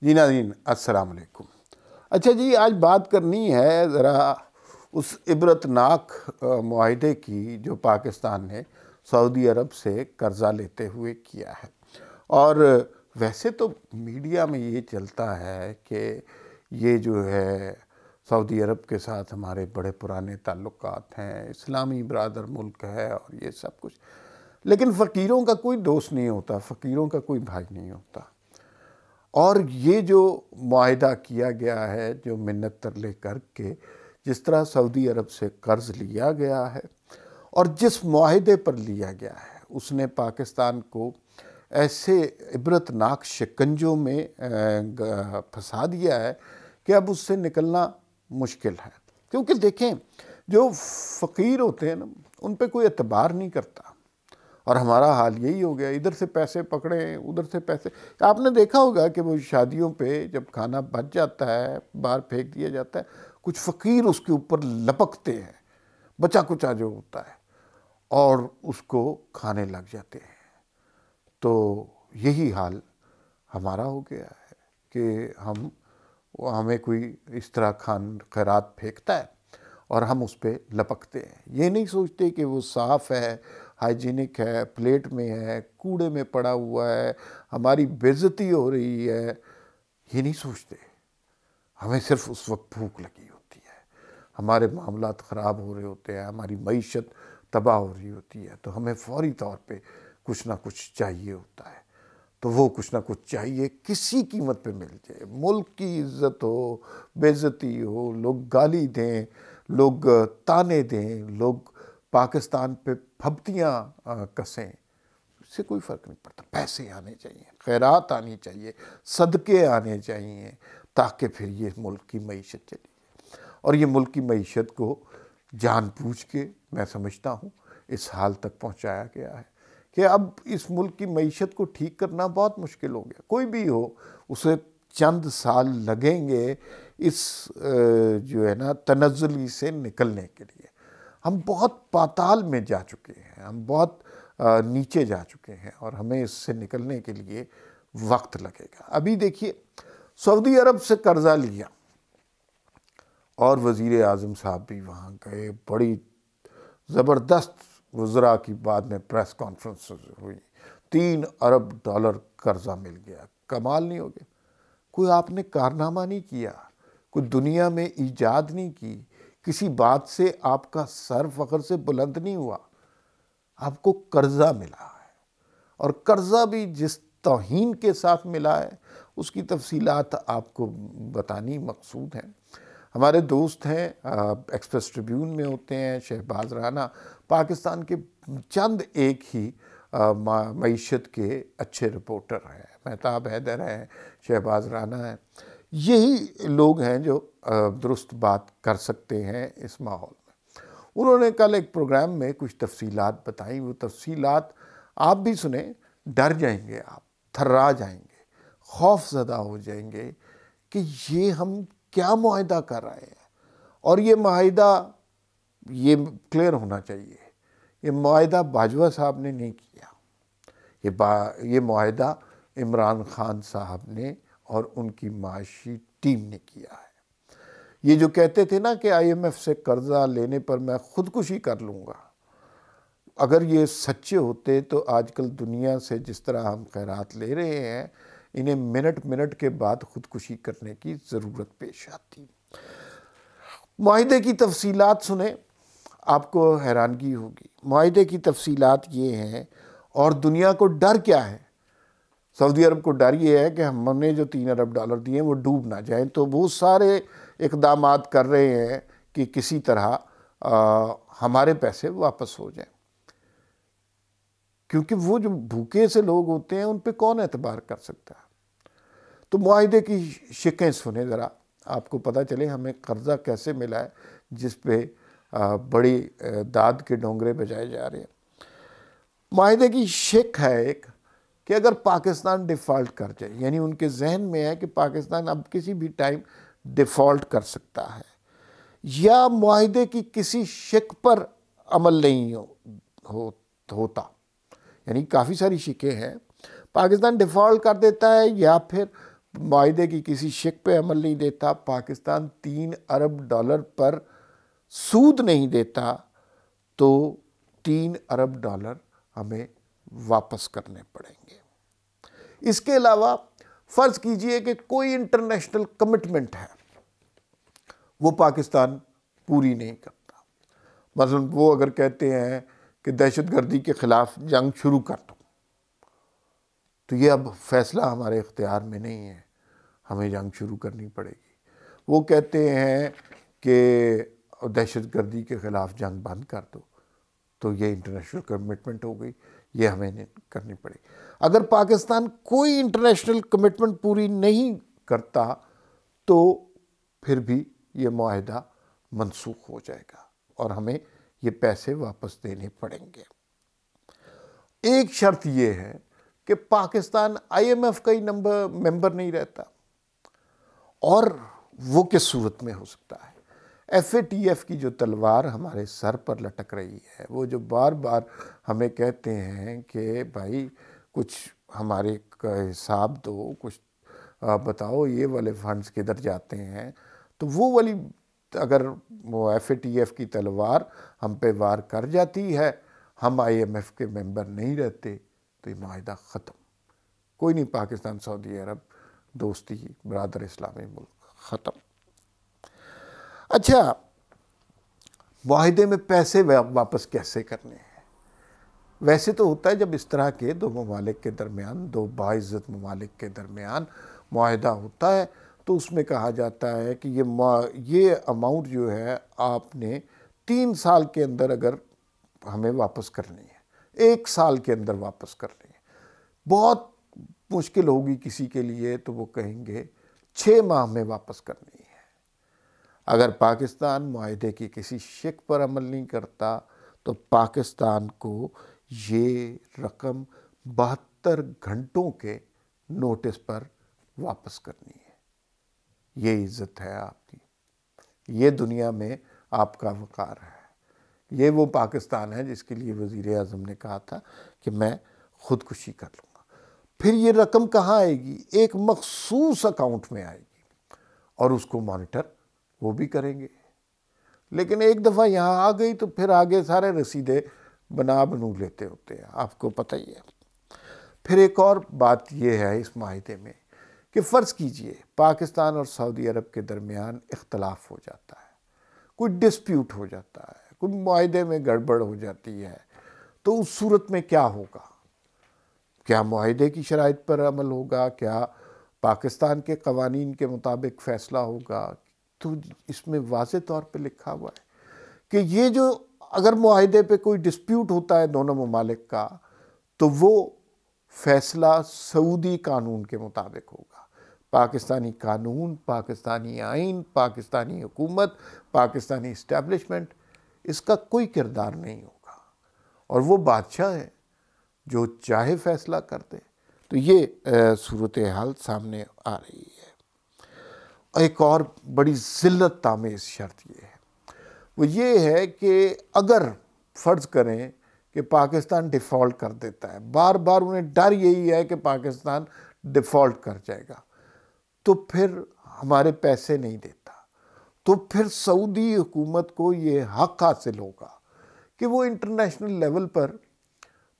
جی ناظرین السلام علیکم۔ اچھا جی، آج بات کرنی ہے ذرا اس عبرتناک معاہدے کی جو پاکستان نے سعودی عرب سے قرضہ لیتے ہوئے کیا ہے۔ اور ویسے تو میڈیا میں یہ چلتا ہے کہ یہ جو ہے سعودی عرب کے ساتھ ہمارے بڑے پرانے تعلقات ہیں، اسلامی برادر ملک ہے اور یہ سب کچھ، لیکن فقیروں کا کوئی دوست نہیں ہوتا، فقیروں کا کوئی بھائی نہیں ہوتا۔ اور یہ جو معاہدہ کیا گیا ہے، جو منت ترلے کر کے جس طرح سعودی عرب سے قرض لیا گیا ہے اور جس معاہدے پر لیا گیا ہے، اس نے پاکستان کو ایسے عبرتناک شکنجوں میں پھنسا دیا ہے کہ اب اس سے نکلنا مشکل ہے۔ کیونکہ دیکھیں، جو فقیر ہوتے ہیں نا، ان پہ کوئی اعتبار نہیں کرتا، اور ہمارا حال یہی ہو گیا، ادھر سے پیسے پکڑیں ادھر سے پیسے۔ آپ نے دیکھا ہوگا کہ وہ شادیوں پہ جب کھانا بچ جاتا ہے، باہر پھینک دیا جاتا ہے، کچھ فقیر اس کے اوپر لپکتے ہیں، بچا کچا جو ہوتا ہے، اور اس کو کھانے لگ جاتے ہیں۔ تو یہی حال ہمارا ہو گیا ہے کہ ہمیں کوئی اس طرح خیرات پھینکتا ہے اور ہم اس پہ لپکتے ہیں۔ یہ نہیں سوچتے کہ وہ صاف ہے، ہائیجینک ہے، پلیٹ میں ہے، کوڑے میں پڑا ہوا ہے، ہماری بے عزتی ہو رہی ہے، یہ نہیں سوچتے۔ ہمیں صرف اس وقت بھوک لگی ہوتی ہے، ہمارے معاملات خراب ہو رہے ہوتے ہیں، ہماری معیشت تباہ ہو رہی ہوتی ہے، تو ہمیں فوری طور پہ کچھ نہ کچھ چاہیے ہوتا ہے۔ تو وہ کچھ نہ کچھ چاہیے، کسی قیمت پہ مل جائے، ملک کی عزت ہو، بے عزتی ہو، لوگ گالی دیں، لوگ تانے دیں، لوگ پاکستان پہ پھبتیاں کسیں، اس سے کوئی فرق نہیں پڑتا۔ پیسے آنے چاہیے، خیرات آنی چاہیے، صدقے آنے چاہیے، تاکہ پھر یہ ملک کی معیشت چلی جائے۔ اور یہ ملک کی معیشت کو جان بوجھ کے میں سمجھتا ہوں اس حال تک پہنچایا گیا ہے کہ اب اس ملک کی معیشت کو ٹھیک کرنا بہت مشکل ہو گیا۔ کوئی بھی ہو، اسے چند سال لگیں گے اس جو ہے نا تنزلی سے نکلنے کے لیے۔ ہم بہت پاتال میں جا چکے ہیں، ہم بہت نیچے جا چکے ہیں، اور ہمیں اس سے نکلنے کے لیے وقت لگے گا۔ ابھی دیکھیے، سعودی عرب سے قرضہ لیا اور وزیر اعظم صاحب بھی وہاں گئے، بڑی زبردست وزراء کی بعد میں پریس کانفرنس ہوئی، 3 ارب ڈالر قرضہ مل گیا۔ کمال نہیں ہو گیا؟ کوئی آپ نے کارنامہ نہیں کیا، کوئی دنیا میں ایجاد نہیں کی، کسی بات سے آپ کا سر فخر سے بلند نہیں ہوا، آپ کو قرضہ ملا ہے، اور قرضہ بھی جس توہین کے ساتھ ملا ہے اس کی تفصیلات آپ کو بتانی مقصود ہیں۔ ہمارے دوست ہیں، ایکسپریس ٹریبیون میں ہوتے ہیں، شہباز رانا پاکستان کے چند ایک ہی معیشت کے اچھے رپورٹر ہیں، مہتاب حیدر ہیں، شہباز رانا ہیں۔ یہی لوگ ہیں جو درست بات کر سکتے ہیں اس ماحول میں۔ انہوں نے کل ایک پروگرام میں کچھ تفصیلات بتائیں، وہ تفصیلات آپ بھی سنیں، ڈر جائیں گے، آپ تھرا جائیں گے، خوف زدہ ہو جائیں گے کہ یہ ہم کیا معاہدہ کر رہے ہیں۔ اور یہ معاہدہ، یہ کلیئر ہونا چاہیے، یہ معاہدہ باجوہ صاحب نے نہیں کیا، یہ معاہدہ عمران خان صاحب نے اور ان کی معاشی ٹیم نے کیا ہے۔ یہ جو کہتے تھے نا کہ آئی ایم ایف سے قرضہ لینے پر میں خودکشی کر لوں گا، اگر یہ سچے ہوتے تو آج کل دنیا سے جس طرح ہم خیرات لے رہے ہیں، انہیں منٹ کے بعد خودکشی کرنے کی ضرورت پیش آتی۔ معاہدے کی تفصیلات سنیں، آپ کو حیرانگی ہوگی۔ معاہدے کی تفصیلات یہ ہیں، اور دنیا کو ڈر کیا ہے؟ سعودی عرب کو ڈر یہ ہے کہ ہم نے جو 3 ارب ڈالر دیے ہیں وہ ڈوب نہ جائیں، تو وہ سارے اقدامات کر رہے ہیں کہ کسی طرح ہمارے پیسے واپس ہو جائیں، کیونکہ وہ جو بھوکے سے لوگ ہوتے ہیں ان پہ کون اعتبار کر سکتا ہے۔ تو معاہدے کی شقیں سنیں ذرا، آپ کو پتہ چلے ہمیں قرضہ کیسے ملا ہے جس پہ بڑی داد کے ڈونگرے بجائے جا رہے ہیں۔ معاہدے کی شق ہے ایک کہ اگر پاکستان ڈیفالٹ کر جائے، یعنی ان کے ذہن میں ہے کہ پاکستان اب کسی بھی ٹائم ڈیفالٹ کر سکتا ہے، یا معاہدے کی کسی شق پر عمل نہیں ہوتا، یعنی کافی ساری شقیں ہیں، پاکستان ڈیفالٹ کر دیتا ہے، یا پھر معاہدے کی کسی شق پہ عمل نہیں دیتا، پاکستان $3 ارب پر سود نہیں دیتا، تو $3 ارب ہمیں واپس کرنے پڑیں گے۔ اس کے علاوہ فرض کیجئے کہ کوئی انٹرنیشنل کمٹمنٹ ہے، وہ پاکستان پوری نہیں کرتا۔ مثلا وہ اگر کہتے ہیں کہ دہشت گردی کے خلاف جنگ شروع کر دو، تو یہ اب فیصلہ ہمارے اختیار میں نہیں ہے، ہمیں جنگ شروع کرنی پڑے گی۔ وہ کہتے ہیں کہ دہشت گردی کے خلاف جنگ بند کر دو، تو یہ انٹرنیشنل کمٹمنٹ ہو گئی، یہ ہمیں کرنی پڑے گی۔ اگر پاکستان کوئی انٹرنیشنل کمٹمنٹ پوری نہیں کرتا تو پھر بھی یہ معاہدہ منسوخ ہو جائے گا اور ہمیں یہ پیسے واپس دینے پڑیں گے۔ ایک شرط یہ ہے کہ پاکستان IMF کا ہی ممبر نہیں رہتا، اور وہ کس صورت میں ہو سکتا ہے؟ FATF کی جو تلوار ہمارے سر پر لٹک رہی ہے، وہ جو بار بار ہمیں کہتے ہیں کہ بھائی کچھ ہمارے حساب دو، کچھ بتاؤ یہ والے فنڈز کدھر جاتے ہیں، تو وہ والی اگر وہ FATF کی تلوار ہم پہ وار کر جاتی ہے، ہم IMF کے ممبر نہیں رہتے، تو یہ معاہدہ ختم۔ کوئی نہیں، پاکستان سعودی عرب دوستی برادر اسلامی ملک، ختم۔ اچھا، معاہدے میں پیسے واپس کیسے کرنے ہیں؟ ویسے تو ہوتا ہے جب اس طرح کے دو ممالک کے درمیان، دو باعزت ممالک کے درمیان معاہدہ ہوتا ہے، تو اس میں کہا جاتا ہے کہ یہ اماؤنٹ جو ہے آپ نے 3 سال کے اندر اگر ہمیں واپس کرنی ہے، 1 سال کے اندر واپس کرنی ہے۔ بہت مشکل ہوگی کسی کے لیے تو وہ کہیں گے 6 ماہ میں واپس کرنی ہے۔ اگر پاکستان معاہدے کی کسی شق پر عمل نہیں کرتا تو پاکستان کو یہ رقم 72 گھنٹوں کے نوٹس پر واپس کرنی ہے۔ یہ عزت ہے آپ کی، یہ دنیا میں آپ کا وقار ہے۔ یہ وہ پاکستان ہے جس کے لیے وزیر اعظم نے کہا تھا کہ میں خودکشی کر لوں گا۔ پھر یہ رقم کہاں آئے گی؟ ایک مخصوص اکاؤنٹ میں آئے گی، اور اس کو مانیٹر وہ بھی کریں گے۔ لیکن ایک دفعہ یہاں آ گئی تو پھر آگے سارے رسیدے بنو لیتے ہوتے ہیں، آپ کو پتہ ہی ہے۔ پھر ایک اور بات یہ ہے اس معاہدے میں کہ فرض کیجئے پاکستان اور سعودی عرب کے درمیان اختلاف ہو جاتا ہے، کوئی ڈسپیوٹ ہو جاتا ہے، کوئی معاہدے میں گڑبڑ ہو جاتی ہے، تو اس صورت میں کیا ہوگا؟ کیا معاہدے کی شرائط پر عمل ہوگا؟ کیا پاکستان کے قوانین کے مطابق فیصلہ ہوگا؟ تو اس میں واضح طور پہ لکھا ہوا ہے کہ یہ جو اگر معاہدے پہ کوئی ڈسپیوٹ ہوتا ہے دونوں ممالک کا، تو وہ فیصلہ سعودی قانون کے مطابق ہوگا۔ پاکستانی قانون، پاکستانی آئین، پاکستانی حکومت، پاکستانی اسٹیبلشمنٹ، اس کا کوئی کردار نہیں ہوگا، اور وہ بادشاہ ہے جو چاہے فیصلہ کر دے۔ تو یہ صورتحال سامنے آ رہی ہے۔ ایک اور بڑی ذلت آمیز شرط یہ ہے، وہ یہ ہے کہ اگر فرض کریں کہ پاکستان ڈیفالٹ کر دیتا ہے، بار بار انہیں ڈر یہی ہے کہ پاکستان ڈیفالٹ کر جائے گا، تو پھر ہمارے پیسے نہیں دیتا، تو پھر سعودی حکومت کو یہ حق حاصل ہوگا کہ وہ انٹرنیشنل لیول پر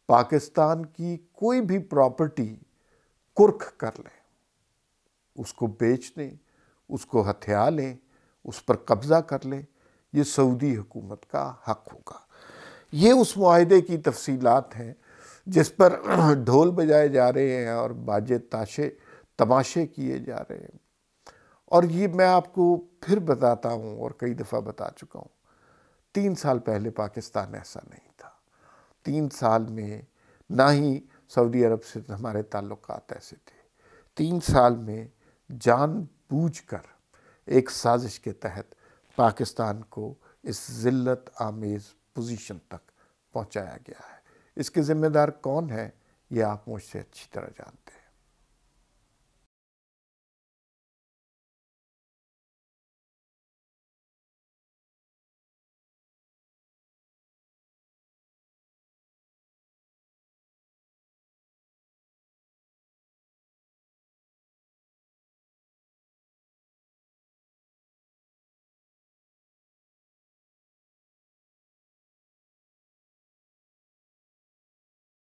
پاکستان کی کوئی بھی پراپرٹی کرک کر لیں، اس کو بیچ دیں، اس کو ہتھیا لیں، اس پر قبضہ کر لیں۔ یہ سعودی حکومت کا حق ہوگا۔ یہ اس معاہدے کی تفصیلات ہیں جس پر ڈھول بجائے جا رہے ہیں اور باجے تماشے کیے جا رہے ہیں، اور یہ میں آپ کو پھر بتاتا ہوں اور کئی دفعہ بتا چکا ہوں۔ 3 سال پہلے پاکستان ایسا نہیں تھا۔ 3 سال میں نہ ہی سعودی عرب سے ہمارے تعلقات ایسے تھے۔ 3 سال میں جان بوجھ کر ایک سازش کے تحت پاکستان کو اس ذلت آمیز پوزیشن تک پہنچایا گیا ہے۔ اس کے ذمہ دار کون ہے، یہ آپ مجھ سے اچھی طرح جانتے ہیں۔